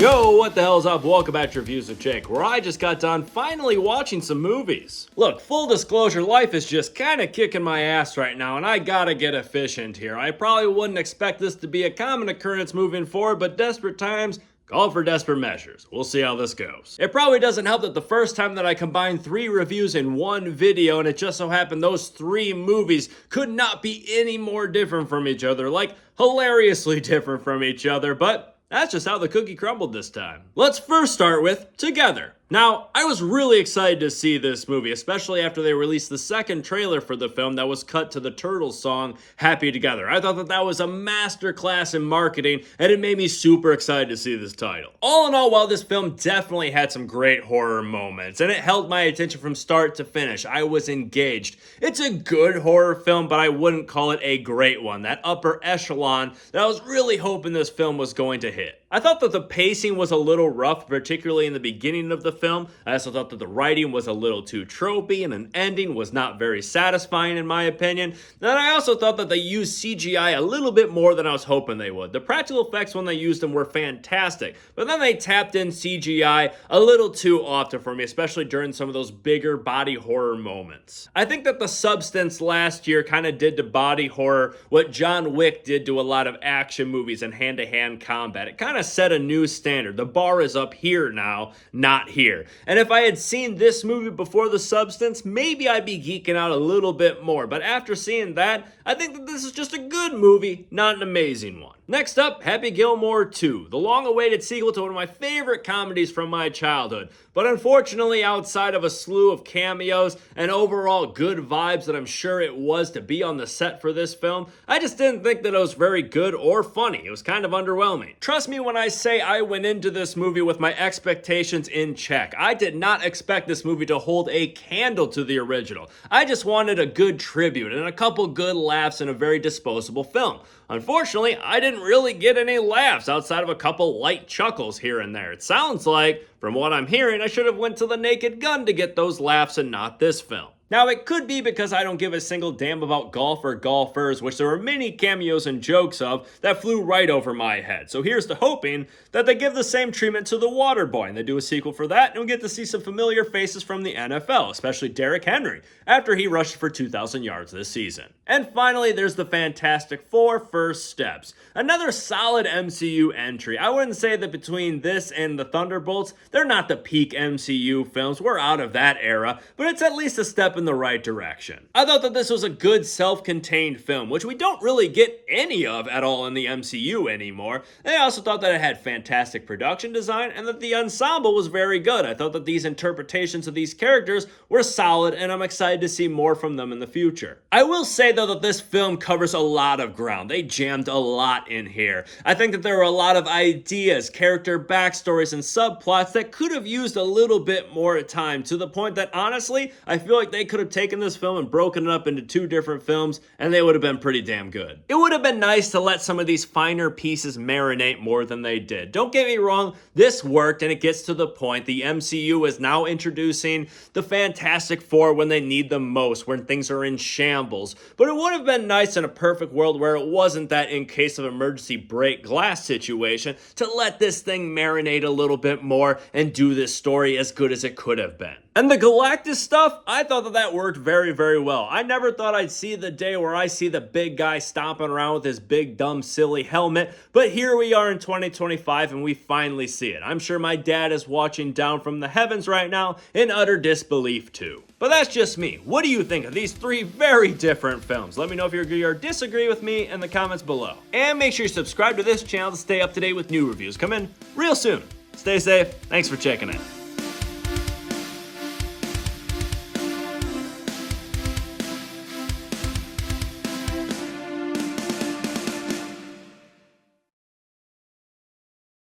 Yo, what the hell's up? Welcome back to Reviews with Jake, where I just got done finally watching some movies. Look, full disclosure, life is just kinda kicking my ass right now, and I gotta get efficient here. I probably wouldn't expect this to be a common occurrence moving forward, but desperate times call for desperate measures. We'll see how this goes. It probably doesn't help that the first time that I combined 3 reviews in one video, and it just so happened those 3 movies could not be any more different from each other, like hilariously different from each other, but that's just how the cookie crumbled this time. Let's first start with Together. Now, I was really excited to see this movie, especially after they released the second trailer for the film that was cut to the Turtles song, Happy Together. I thought that was a masterclass in marketing, and it made me super excited to see this title. All in all, while this film definitely had some great horror moments, and it held my attention from start to finish, I was engaged. It's a good horror film, but I wouldn't call it a great one, that upper echelon that I was really hoping this film was going to hit. I thought that the pacing was a little rough, particularly in the beginning of the film. I also thought that the writing was a little too tropey, and an ending was not very satisfying in my opinion. And I also thought that they used CGI a little bit more than I was hoping they would. The practical effects when they used them were fantastic, but then they tapped in CGI a little too often for me, especially during some of those bigger body horror moments. I think that The Substance last year kind of did to body horror what John Wick did to a lot of action movies and hand-to-hand combat. It kind of set a new standard. The bar is up here now, not here. And if I had seen this movie before The Substance, maybe I'd be geeking out a little bit more. But after seeing that, I think that this is just a good movie, not an amazing one. Next up, Happy Gilmore 2, the long-awaited sequel to one of my favorite comedies from my childhood. But unfortunately, outside of a slew of cameos and overall good vibes that I'm sure it was to be on the set for this film, I just didn't think that it was very good or funny. It was kind of underwhelming. Trust me when I say I went into this movie with my expectations in check. I did not expect this movie to hold a candle to the original. I just wanted a good tribute and a couple good laughs in a very disposable film. Unfortunately, I didn't really get any laughs outside of a couple light chuckles here and there. It sounds like, from what I'm hearing, I should have went to The Naked Gun to get those laughs and not this film. Now, it could be because I don't give a single damn about golf or golfers, which there were many cameos and jokes of that flew right over my head. So here's to hoping that they give the same treatment to The Waterboy, and they do a sequel for that, and we get to see some familiar faces from the NFL, especially Derrick Henry, after he rushed for 2,000 yards this season. And finally, there's the Fantastic Four: First Steps. Another solid MCU entry. I wouldn't say that between this and the Thunderbolts, they're not the peak MCU films. We're out of that era, but it's at least a step in the right direction. I thought that this was a good self-contained film, which we don't really get any of at all in the MCU anymore. And I also thought that it had fantastic production design and that the ensemble was very good. I thought that these interpretations of these characters were solid, and I'm excited to see more from them in the future. I will say though that this film covers a lot of ground. They jammed a lot in here. I think that there were a lot of ideas, character backstories, and subplots that could have used a little bit more time, to the point that honestly, I feel like they could have taken this film and broken it up into 2 different films, and they would have been pretty damn good. It would have been nice to let some of these finer pieces marinate more than they did. Don't get me wrong, this worked and it gets to the point. The MCU is now introducing the Fantastic Four when they need them most, when things are in shambles. But it would have been nice in a perfect world where it wasn't that in case of emergency break glass situation, to let this thing marinate a little bit more and do this story as good as it could have been. And the Galactus stuff, I thought that worked very, very well. I never thought I'd see the day where I see the big guy stomping around with his big, dumb, silly helmet, but here we are in 2025 and we finally see it. I'm sure my dad is watching down from the heavens right now in utter disbelief too. But that's just me. What do you think of these 3 very different films? Let me know if you agree or disagree with me in the comments below. And make sure you subscribe to this channel to stay up to date with new reviews coming real soon. Stay safe. Thanks for checking in.